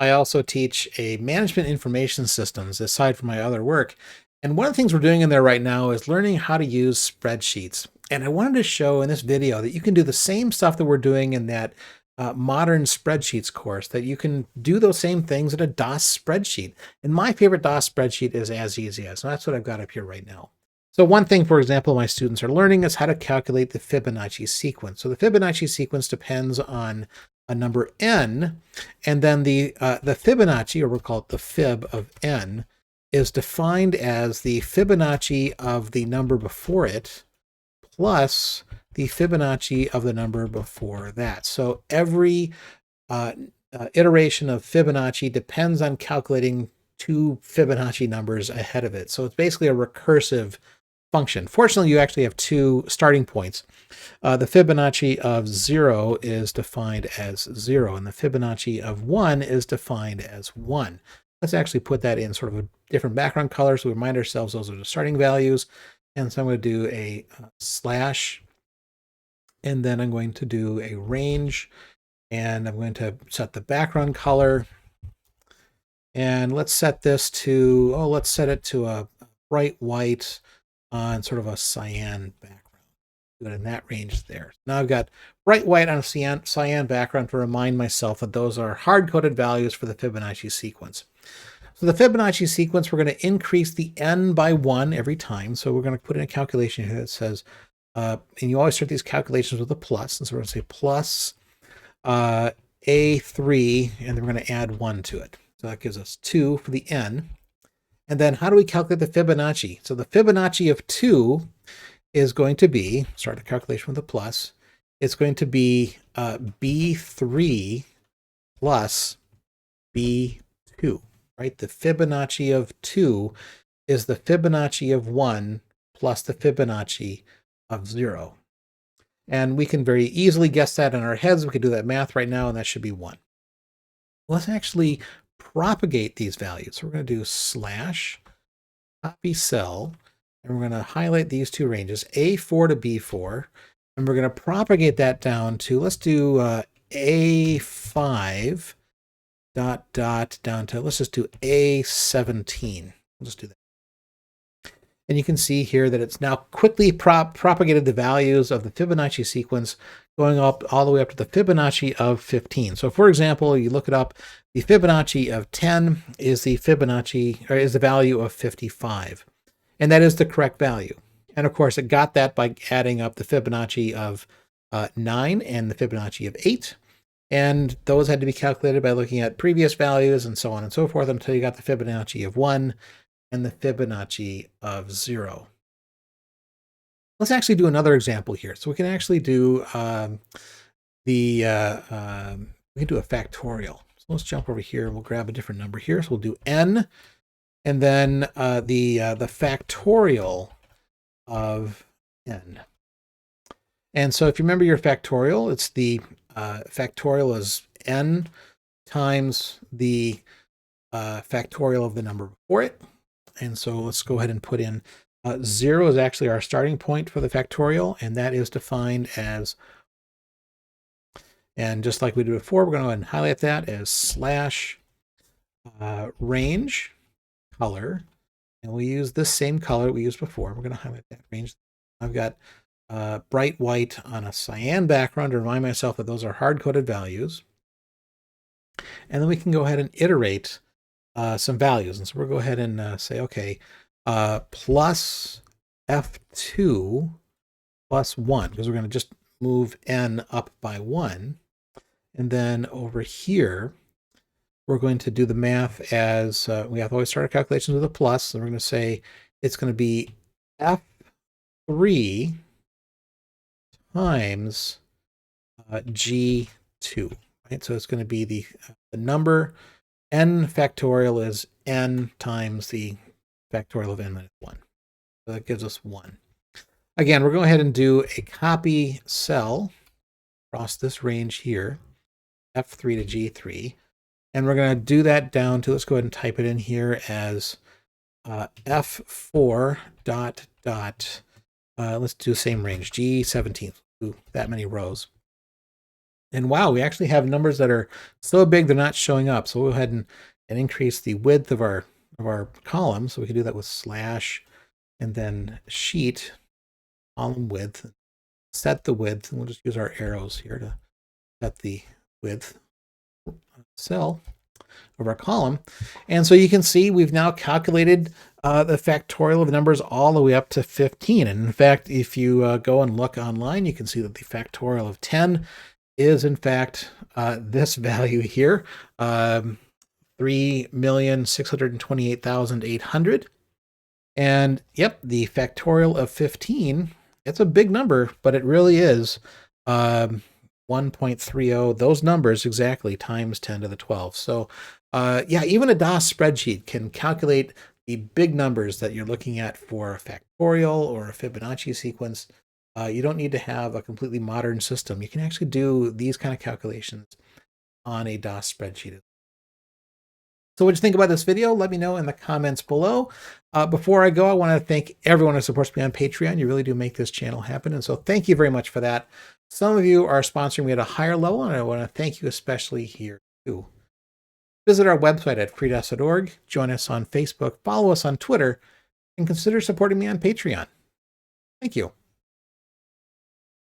I also teach a management information systems aside from my other work. And one of the things we're doing in there right now is learning how to use spreadsheets. And I wanted to show in this video that you can do the same stuff that we're doing in that modern spreadsheets course, that you can do those same things in a DOS spreadsheet. And my favorite DOS spreadsheet is As Easy As. So that's what I've got up here right now. So one thing, for example, my students are learning is how to calculate the Fibonacci sequence. So the Fibonacci sequence depends on a number n, and then the Fibonacci, or we'll call it the fib of n, is defined as the Fibonacci of the number before it plus the Fibonacci of the number before that. So every iteration of Fibonacci depends on calculating two Fibonacci numbers ahead of it. So it's basically a recursive function. Fortunately, you actually have two starting points. The Fibonacci of 0 is defined as 0, and the Fibonacci of 1 is defined as 1. Let's actually put that in sort of a different background color so we remind ourselves those are the starting values. And so I'm going to do a slash, and then I'm going to do a range, and I'm going to set the background color. And let's set this to, let's set it to a bright white on sort of a cyan background. Do it in that range there. Now I've got bright white on a cyan background to remind myself that those are hard-coded values for the Fibonacci sequence. So the Fibonacci sequence, we're going to increase the n by 1 every time. So we're going to put in a calculation here that says, and you always start these calculations with a plus. And so we're going to say plus A3, and then we're going to add 1 to it. So that gives us 2 for the n. And then how do we calculate the Fibonacci? So the Fibonacci of 2 is going to be, start the calculation with a plus, it's going to be B3 plus B2, right? The Fibonacci of 2 is the Fibonacci of 1 plus the Fibonacci of 0. And we can very easily guess that in our heads. We can do that math right now, and that should be 1. Let's actually propagate these values. So we're going to do slash copy cell, and we're going to highlight these two ranges, A4 to B4, and we're going to propagate that down to, let's do A5 down to, let's just do A17. We'll just do that. And you can see here that it's now quickly propagated the values of the Fibonacci sequence going up all the way up to the Fibonacci of 15. So for example, you look it up, the Fibonacci of 10 is the Fibonacci, or is the value of 55. And that is the correct value. And of course, it got that by adding up the Fibonacci of 9 and the Fibonacci of 8. And those had to be calculated by looking at previous values and so on and so forth until you got the Fibonacci of 1 and the Fibonacci of 0. Let's actually do another example here. So we can actually do we can do a factorial. So let's jump over here and we'll grab a different number here. So we'll do n, and then the factorial of n. And so if you remember your factorial, it's the factorial is n times the factorial of the number before it. And so let's go ahead and put in 0 is actually our starting point for the factorial, and that is defined as, and just like we did before, we're going to go ahead and highlight that as slash range color, and we use this same color we used before. We're going to highlight that range. I've got bright white on a cyan background to remind myself that those are hard-coded values. And then we can go ahead and iterate some values. And so we'll go ahead and say, okay, plus F2 plus 1, because we're going to just move n up by 1. And then over here, we're going to do the math as, we have to always start our calculations with a plus. So we're going to say it's going to be F3 times G2, right? So it's going to be the number, n factorial is n times the factorial of n minus 1. So that gives us 1. Again, we're going to go ahead and do a copy cell across this range here, F3 to G3. And we're going to do that down to, let's go ahead and type it in here as F4 dot, let's do the same range, G17, do that many rows. And wow, we actually have numbers that are so big they're not showing up. So we'll go ahead and increase the width of our column. So we can do that with slash and then sheet column width, set the width, and we'll just use our arrows here to set the width cell of our column. And so you can see we've now calculated the factorial of numbers all the way up to 15. And in fact, if you go and look online, you can see that the factorial of 10 is in fact this value here, 3,628,800. And yep, the factorial of 15, it's a big number, but it really is 1.30, those numbers exactly, times 10 to the 12. So yeah, even a DOS spreadsheet can calculate the big numbers that you're looking at for a factorial or a Fibonacci sequence. You don't need to have a completely modern system. You can actually do these kind of calculations on a DOS spreadsheet. So what do you think about this video? Let me know in the comments below. Before I go, I want to thank everyone who supports me on Patreon. You really do make this channel happen. And so thank you very much for that. Some of you are sponsoring me at a higher level, and I want to thank you especially here too. Visit our website at FreeDOS.org, join us on Facebook, follow us on Twitter, and consider supporting me on Patreon. Thank you.